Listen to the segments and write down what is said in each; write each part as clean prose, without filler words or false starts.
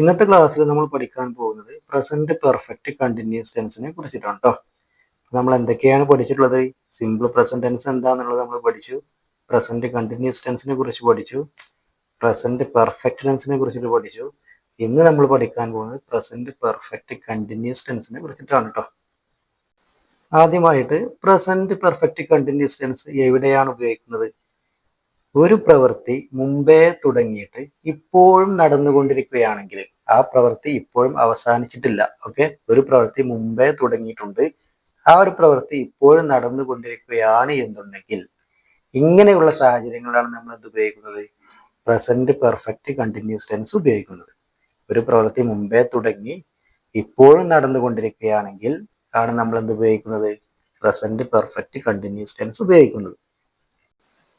ഇന്നത്തെ ക്ലാസ്സിൽ നമ്മൾ പഠിക്കാൻ പോകുന്നത് പ്രസന്റ് പെർഫെക്റ്റ് കണ്ടിന്യൂസ് ടെൻസിനെ കുറിച്ചിട്ടാണ് കേട്ടോ. നമ്മൾ എന്തൊക്കെയാണ് പഠിച്ചിട്ടുള്ളത്? സിമ്പിൾ പ്രസന്റ് ടെൻസ് എന്താണെന്നുള്ളത് നമ്മൾ പഠിച്ചു. പ്രസന്റ് കണ്ടിന്യൂസ് ടെൻസിനെ കുറിച്ച് പഠിച്ചു. പ്രസന്റ് പെർഫെക്റ്റ് ടെൻസിനെ കുറിച്ചിട്ട് പഠിച്ചു. ഇന്ന് നമ്മൾ പഠിക്കാൻ പോകുന്നത് പ്രസന്റ് പെർഫെക്റ്റ് കണ്ടിന്യൂസ് ടെൻസിനെ കുറിച്ചിട്ടാണ് കേട്ടോ. ആദ്യമായിട്ട് പ്രസന്റ് പെർഫെക്റ്റ് കണ്ടിന്യൂസ് ടെൻസ് എവിടെയാണ് ഉപയോഗിക്കുന്നത്? ഒരു പ്രവൃത്തി മുമ്പേ തുടങ്ങിയിട്ട് ഇപ്പോഴും നടന്നുകൊണ്ടിരിക്കുകയാണെങ്കിൽ ആ പ്രവൃത്തി ഇപ്പോഴും അവസാനിച്ചിട്ടില്ല. ഓക്കെ, ഒരു പ്രവൃത്തി മുമ്പേ തുടങ്ങിയിട്ടുണ്ട്, ആ ഒരു പ്രവൃത്തി ഇപ്പോഴും നടന്നുകൊണ്ടിരിക്കുകയാണ് എന്നുണ്ടെങ്കിൽ ഇങ്ങനെയുള്ള സാഹചര്യങ്ങളാണ് നമ്മൾ എന്ത് ഉപയോഗിക്കുന്നത്? പ്രസന്റ് പെർഫെക്റ്റ് കണ്ടിന്യൂസ് ടെൻസ് ഉപയോഗിക്കുന്നത്. ഒരു പ്രവൃത്തി മുമ്പേ തുടങ്ങി ഇപ്പോഴും നടന്നുകൊണ്ടിരിക്കുകയാണെങ്കിൽ ആണ് നമ്മൾ എന്ത് ഉപയോഗിക്കുന്നത്? പ്രസന്റ് പെർഫെക്റ്റ് കണ്ടിന്യൂസ് ടെൻസ് ഉപയോഗിക്കുന്നത്.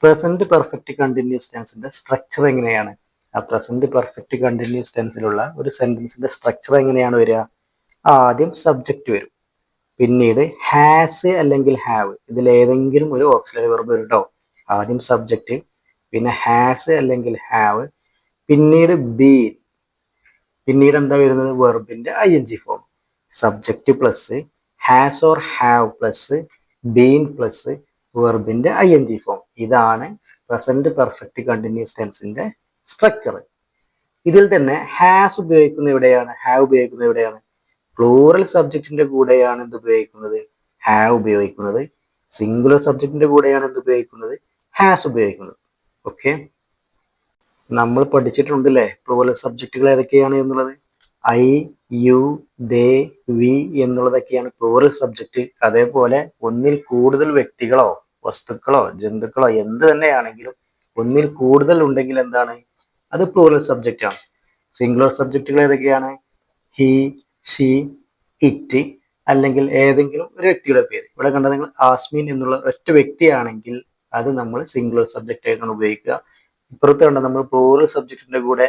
പ്രസന്റ് പെർഫെക്റ്റ് കണ്ടിന്യൂസ് ടെൻസിന്റെ സ്ട്രക്ചർ എങ്ങനെയാണ്? ആ പ്രസന്റ് പെർഫെക്റ്റ് കണ്ടിന്യൂസ് ടെൻസിലുള്ള ഒരു സെന്റൻസിന്റെ സ്ട്രക്ചർ എങ്ങനെയാണ് വരിക? ആദ്യം സബ്ജക്റ്റ് വരും, പിന്നീട് ഹാസ് അല്ലെങ്കിൽ ഹാവ്, ഇതിൽ ഏതെങ്കിലും ഒരു ഓക്സിലറി വെർബ് വരും കേട്ടോ. ആദ്യം സബ്ജക്റ്റ്, പിന്നെ ഹാസ് അല്ലെങ്കിൽ ഹാവ്, പിന്നീട് ബീൻ, പിന്നീട് എന്താ വരുന്നത്? വെർബിന്റെ ING form. Subject plus has or have plus been plus വെർബിന്റെ ING ഫോം. ഇതാണ് പ്രസന്റ് പെർഫെക്റ്റ് കണ്ടിന്യൂസ് ടെൻസിന്റെ സ്ട്രക്ചർ. ഇതിൽ തന്നെ ഹാസ് ഉപയോഗിക്കുന്ന എവിടെയാണ്? ഹാവ് ഉപയോഗിക്കുന്നത് എവിടെയാണ്? പ്ലൂറൽ സബ്ജക്റ്റിന്റെ കൂടെയാണ് എന്ത് ഉപയോഗിക്കുന്നത്? ഹാവ് ഉപയോഗിക്കുന്നത്. സിംഗുലർ സബ്ജക്റ്റിന്റെ കൂടെയാണ് എന്ത് ഉപയോഗിക്കുന്നത്? ഹാസ് ഉപയോഗിക്കുന്നത്. ഓക്കെ, നമ്മൾ പഠിച്ചിട്ടുണ്ടല്ലേ പ്ലൂറൽ സബ്ജക്റ്റുകൾ ഏതൊക്കെയാണ് എന്നുള്ളത്? ഐ, യു, ദേ, വി എന്നുള്ളതൊക്കെയാണ് പ്ലൂറൽ സബ്ജക്റ്റ്. അതേപോലെ ഒന്നിൽ കൂടുതൽ വ്യക്തികളോ വസ്തുക്കളോ ജന്തുക്കളോ എന്ത് തന്നെയാണെങ്കിലും ഒന്നിൽ കൂടുതൽ ഉണ്ടെങ്കിൽ എന്താണ്? അത് പ്ലൂറൽ സബ്ജക്റ്റ് ആണ്. സിംഗുലർ സബ്ജക്റ്റുകൾ ഏതൊക്കെയാണ്? ഹി, ഷീ, ഇറ്റ്, അല്ലെങ്കിൽ ഏതെങ്കിലും ഒരു വ്യക്തിയുടെ പേര്. ഇവിടെ കണ്ട നിങ്ങൾ ആസ്മിൻ എന്നുള്ള ഒറ്റ വ്യക്തിയാണെങ്കിൽ അത് നമ്മൾ സിംഗുലർ സബ്ജക്റ്റ് ആയിട്ടാണ് ഉപയോഗിക്കുക. ഇപ്പുറത്ത് കണ്ട നമ്മൾ പ്ലൂറൽ സബ്ജക്റ്റിന്റെ കൂടെ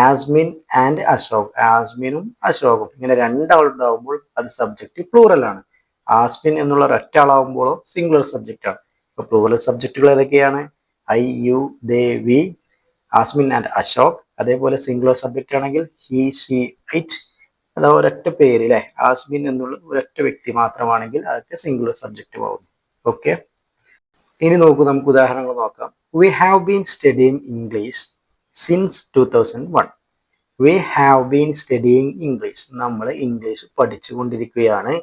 ആസ്മിൻ ആൻഡ് അശോക്, ആസ്മിനും അശോകും, ഇങ്ങനെ രണ്ടാളുണ്ടാവുമ്പോൾ അത് സബ്ജക്റ്റ് പ്ലൂറൽ ആണ്. ആസ്മിൻ എന്നുള്ള ഒറ്റ ആളാവുമ്പോഴോ സിംഗുലർ സബ്ജക്റ്റ് ആണ്. ഇപ്പൊ പ്ലൂറൽ സബ്ജക്റ്റുകൾ ഏതൊക്കെയാണ്? I, you, they, we, Asmin and Ashok. അതേപോലെ സിംഗുലർ സബ്ജക്റ്റ് ആണെങ്കിൽ ഹി, ഷീ, ഇറ്റ്, അതാ ഒരൊറ്റ പേര് അല്ലെ, ആസ്മിൻ എന്നുള്ള ഒരൊറ്റ വ്യക്തി മാത്രമാണെങ്കിൽ അതൊക്കെ സിംഗുലർ സബ്ജക്റ്റ് ആവും. ഓക്കെ, ഇനി നോക്കൂ, നമുക്ക് ഉദാഹരണങ്ങൾ നോക്കാം. We have been studying English since 2001. We have been studying English, നമ്മൾ ഇംഗ്ലീഷ് പഠിച്ചുകൊണ്ടിരിക്കുകയാണ്.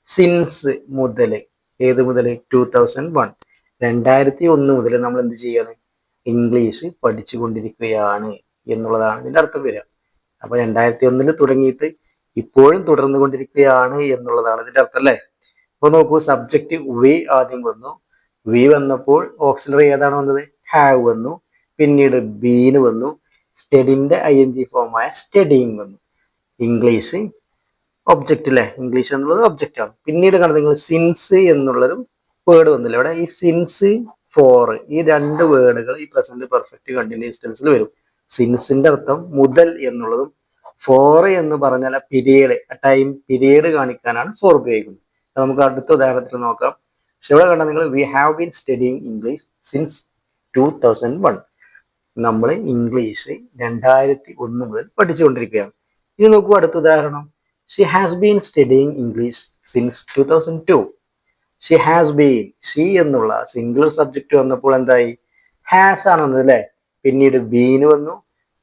സിൻസ് മുതൽ, ഏത് മുതൽ? 2001, 2001 മുതൽ നമ്മൾ എന്ത് ചെയ്യാണ്? ഇംഗ്ലീഷ് പഠിച്ചുകൊണ്ടിരിക്കുകയാണ് എന്നുള്ളതാണ് ഇതിന്റെ അർത്ഥം വരിക. അപ്പൊ 2001 തുടങ്ങിയിട്ട് ഇപ്പോഴും തുടർന്നു കൊണ്ടിരിക്കുകയാണ് എന്നുള്ളതാണ് ഇതിന്റെ അർത്ഥം അല്ലേ? അപ്പൊ നോക്കൂ, സബ്ജക്റ്റ് വി ആദ്യം വന്നു. വി വന്നപ്പോൾ ഓക്സിലറി ഏതാണ് വന്നത്? ഹാവ് വന്നു. പിന്നീട് ബീന് വന്നു. സ്റ്റഡിന്റെ ING ഫോമായ സ്റ്റഡിങ് വന്നു. ഇംഗ്ലീഷ് ഒബ്ജക്റ്റ് അല്ലേ? ഇംഗ്ലീഷ് എന്നുള്ളത് ഒബ്ജക്റ്റ് ആണ്. പിന്നീട് കണ്ടത് നിങ്ങൾ സിൻസ് എന്നുള്ളൊരു വേർഡ് വന്നില്ല ഇവിടെ. ഈ സിൻസ്, ഫോർ, ഈ രണ്ട് വേർഡുകൾ ഈ പ്രസന്റ് പെർഫെക്റ്റ് കണ്ടിന്യൂസ് ടെൻസിൽ വരും. സിൻസിന്റെ അർത്ഥം മുതൽ എന്നുള്ളതും ഫോർ എന്ന് പറഞ്ഞാൽ പീരിയഡ്, ടൈം പീരിയഡ് കാണിക്കാനാണ് ഫോർ ഉപയോഗിക്കുന്നത്. നമുക്ക് അടുത്ത ഉദാഹരണത്തിൽ നോക്കാം. പക്ഷെ ഇവിടെ കണ്ട നിങ്ങൾ we have been studying English since 2001, നമ്മൾ ഇംഗ്ലീഷ് 2001 മുതൽ പഠിച്ചുകൊണ്ടിരിക്കുകയാണ്. ഇനി നോക്കൂ അടുത്ത ഉദാഹരണം. She has been studying English since 2002. She has been, she എന്നുള്ള സിംഗുലർ സബ്ജക്റ്റ് വന്നപ്പോൾ എന്തായി? ഹാസ് ആണ് വന്നത് അല്ലെ? പിന്നീട് ബീന് വന്നു,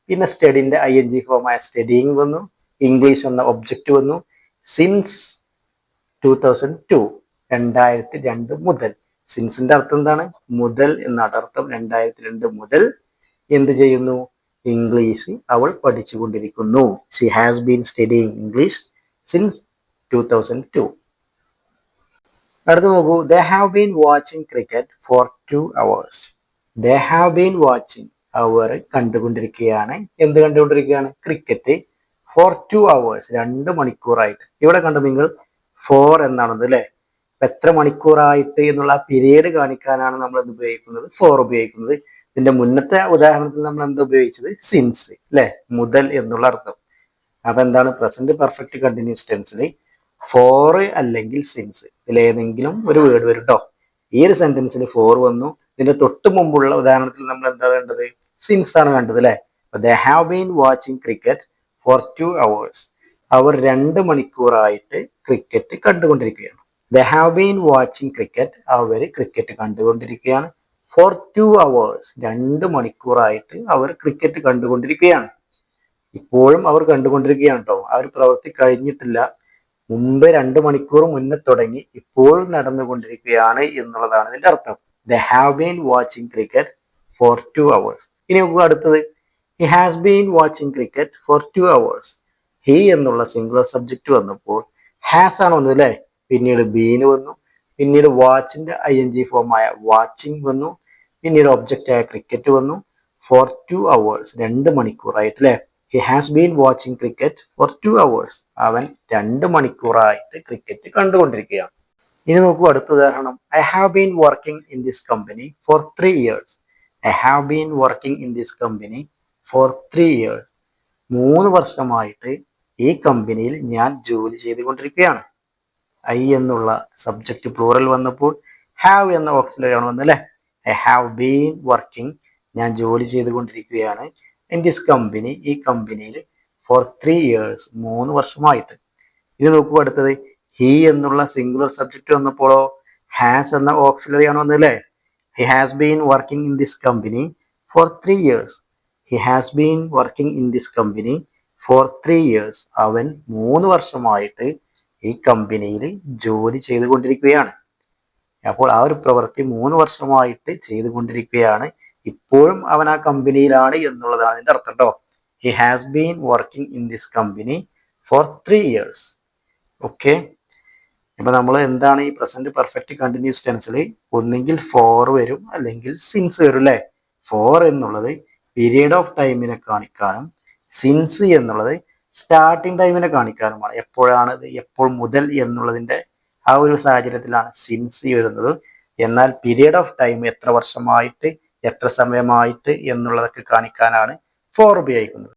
പിന്നെ സ്റ്റഡിന്റെ ING ഫോമായ സ്റ്റഡിയിങ് വന്നു, ഇംഗ്ലീഷ് എന്ന ഒബ്ജക്റ്റ് വന്നു. സിൻസ് 2002, 2002 മുതൽ. സിൻസിന്റെ അർത്ഥം എന്താണ്? മുതൽ എന്നാണ് അർത്ഥം. 2002 മുതൽ എന്ത് ചെയ്യുന്നു? ഇംഗ്ലീഷ് അവൾ പഠിച്ചുകൊണ്ടിരിക്കുന്നു. She has been studying English since 2002. അടുത്ത് നോക്കൂ, they have been watching cricket for 2 hours. They have been watching, അവർ കണ്ടുകൊണ്ടിരിക്കുകയാണ്. എന്ത് കണ്ടുകൊണ്ടിരിക്കുകയാണ്? ക്രിക്കറ്റ്. ഫോർ 2 hours, 2 മണിക്കൂറായിട്ട്. ഇവിടെ കണ്ടു നിങ്ങൾ ഫോർ എന്നാണത് അല്ലെ? എത്ര മണിക്കൂറായിട്ട് എന്നുള്ള പീരീഡ് കാണിക്കാനാണ് നമ്മൾ എന്ത് ഉപയോഗിക്കുന്നത്? ഫോർ ഉപയോഗിക്കുന്നത്. ഇതിന്റെ മുന്നത്തെ ഉദാഹരണത്തിൽ നമ്മൾ എന്താ ഉപയോഗിച്ചത്? സിൻസ് അല്ലെ? മുതൽ എന്നുള്ള അർത്ഥം. അപ്പൊ എന്താണ്? പ്രസന്റ് പെർഫെക്റ്റ് കണ്ടിന്യൂസ് ടെൻസിൽ ഫോർ അല്ലെങ്കിൽ സിൻസ്, ഇതിലേതെങ്കിലും ഒരു വേർഡ് വരും കേട്ടോ. ഈ ഒരു സെന്റൻസിൽ ഫോർ വന്നു. ഇതിന്റെ തൊട്ട് മുമ്പുള്ള ഉദാഹരണത്തിൽ നമ്മൾ എന്താ കണ്ടത്? സിൻസ് ആണ് കണ്ടത് അല്ലെ? They have been watching cricket for 2 hours. അവർ 2 മണിക്കൂറായിട്ട് ക്രിക്കറ്റ് കണ്ടുകൊണ്ടിരിക്കുകയാണ്. They have been watching cricket. അവർ ക്രിക്കറ്റ് കണ്ടുകൊണ്ടിരിക്കുകയാണ്. For 2 hours. 2 മണിക്കൂറായിട്ട് അവർ ക്രിക്കറ്റ് കണ്ടുകൊണ്ടിരിക്കുകയാണ്. ഇപ്പോഴും അവർ കണ്ടുകൊണ്ടിരിക്കുകയാണ് കേട്ടോ. ആ ഒരു പ്രവൃത്തി കഴിഞ്ഞിട്ടില്ല. മുമ്പ് 2 മണിക്കൂർ മുന്നേ തുടങ്ങി, ഇപ്പോഴും നടന്നുകൊണ്ടിരിക്കുകയാണ് എന്നുള്ളതാണ് ഇതിന്റെ അർത്ഥം. ദേ have been watching cricket for 2 hours. ഇനി നോക്കുക അടുത്തത്. He has been watching cricket for 2 hours. He എന്നുള്ള സിംഗുലർ സബ്ജക്റ്റ് വന്നപ്പോൾ ഹാസ് ആണ് വന്നത് അല്ലെ. പിന്നീട് ബീന് വന്നു. പിന്നീട് വാച്ചിന്റെ ING ഫോമായ വാച്ചിങ് വന്നു. പിന്നീട് ഒബ്ജക്റ്റ് ആയ ക്രിക്കറ്റ് വന്നു. Four 2 hours. 2 മണിക്കൂറായിട്ട് അല്ലെ. He has been watching cricket for 2 hours. അവൻ 2 മണിക്കൂറായിട്ട് ക്രിക്കറ്റ് കണ്ടുകൊണ്ടിരിക്കുകയാണ്. ഇനി നോക്കൂ അടുത്ത ഉദാഹരണം. I have been working in this company for 3 years. I have been working in this company for 3 years. 3 വർഷമായിട്ട് ഈ കമ്പനിയിൽ ഞാൻ ജോലി ചെയ്തുകൊണ്ടിരിക്കുകയാണ്. ഐ എന്നുള്ള സബ്ജക്റ്റ് പ്ലൂറൽ വന്നപ്പോൾ ഹാവ് എന്ന ഓക്സിലറി ആണ് വന്നത് അല്ലെ. ഐ ഹാവ് ബീൻ വർക്കിംഗ്, ഞാൻ ജോലി ചെയ്തുകൊണ്ടിരിക്കുകയാണ്. ഇൻ ദിസ് കമ്പനി, ഈ കമ്പനിയിൽ ഫോർ 3 years, 3 വർഷമായിട്ട്. ഇത് നോക്കൂ അടുത്തത്. ഹി എന്നുള്ള സിംഗുലർ സബ്ജക്റ്റ് വന്നപ്പോഴോ ഹാസ് എന്ന ഓക്സിലറി ആണ് വന്നത് അല്ലെ. He has been working in this company for 3 years. He has been working in this company for 3 years. അവൻ 3 വർഷമായിട്ട് ഈ കമ്പനിയിൽ ജോലി ചെയ്തുകൊണ്ടിരിക്കുകയാണ്. അപ്പോൾ ആ ഒരു പ്രവൃത്തി 3 വർഷമായിട്ട് ചെയ്തുകൊണ്ടിരിക്കുകയാണ്. ഇപ്പോഴും അവൻ ആ കമ്പനിയിലാണ് എന്നുള്ളതാണ് അതിന്റെ അർത്ഥം കേട്ടോ. He has been working in this company for 3 years. Okay. ഇപ്പൊ നമ്മൾ എന്താണ് ഈ പ്രസന്റ് പെർഫെക്റ്റ് കണ്ടിന്യൂസ് ടെൻസിൽ ഒന്നെങ്കിൽ ഫോർ വരും അല്ലെങ്കിൽ സിൻസ് വരും അല്ലെ. ഫോർ എന്നുള്ളത് പീരിയഡ് ഓഫ് ടൈമിനെ കാണിക്കാനും സിൻസ് എന്നുള്ളത് സ്റ്റാർട്ടിങ് ടൈമിനെ കാണിക്കാനുമാണ്. എപ്പോഴാണ് ഇത്, എപ്പോൾ മുതൽ എന്നുള്ളതിന്റെ ആ ഒരു സാഹചര്യത്തിലാണ് സിൻസ് വരുന്നത്. എന്നാൽ പീരിയഡ് ഓഫ് ടൈം എത്ര വർഷമായിട്ട് എത്ര സമയമായിട്ട് എന്നുള്ളതൊക്കെ കാണിക്കാനാണ് ഫോർ ഉപയോഗിക്കുന്നത്.